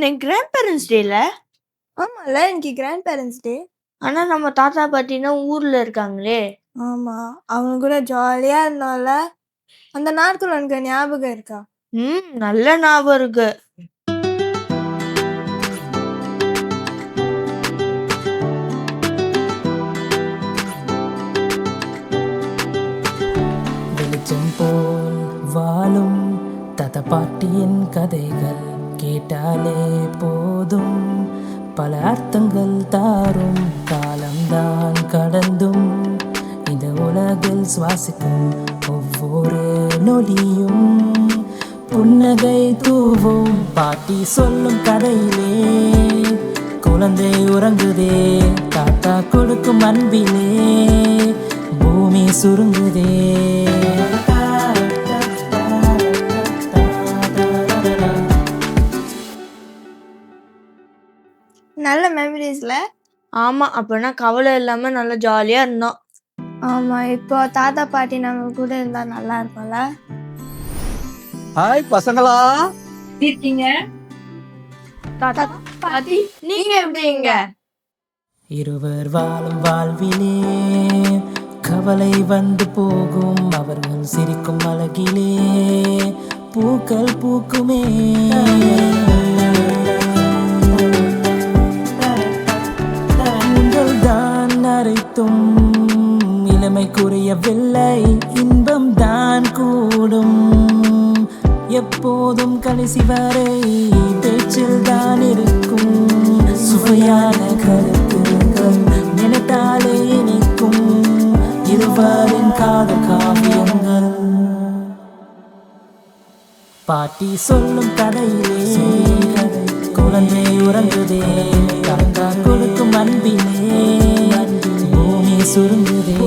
இன்னைக்கு grand parents டேல. ஆமால, இன்னைக்கு கிராண்ட் பேரண்ட்ஸ் டே. ஆனா நம்ம தாத்தா பாட்டினா ஊர்ல இருக்காங்களே. ஆமா, அவங்க கூட ஜாலியா இருந்தோம்ல. அந்த நாட்கள் உனக்கு ஞாபகம் இருக்கா? நல்ல ஞாபகம் இருக்கு. வெளிச்சம் போல் வாழும் தாத்தா பாட்டியின் கதைகள் கேட்டாலே போதும், பல அர்த்தங்கள் தாரும். காலம்தான் கடந்தும் இந்த உலகில் சுவாசிக்கும் ஒவ்வொரு நொடியும் புன்னகை தூவும். பாட்டி சொல்லும் கதையிலே குழந்தை உறங்குதே, தாத்தா கொடுக்கும் அன்பிலே பூமி சுருங்குதே. நல்ல மெமரிஸ்ல. ஆமா, அப்பனா கவலை இல்லாம நல்லா ஜாலியா இருந்தோம். ஆமா, இப்போ தாத்தா பாட்டி நம்ம கூட இருந்தா நல்லா இருக்கும்ல. ஹாய் பசங்களா, இருக்கீங்க தாத்தா பாட்டி, நீங்க எப்படிங்க? இருவர் வாழும் வாழ்விலே கவலை வந்து போகும், அவர்கள் சிரிக்கும் அழகிலே பூக்கள் பூக்குமே. உங்கள் தான் அரைத்தும் இளமை குறையவில்லை, இன்பம் தான் கூடும். எப்போதும் கடைசி வரை பேச்சில் தான் இருக்கும், சுவையான கருத்துகள் நினைத்தாலே இனிக்கும். இருவரின் காதல் காவியங்கள் பாட்டி சொல்லும் கதையிலே குழந்தை உறங்குதே, தாத்தா கொடுக்கும் அன்பிலே பூமி சுருங்குதே.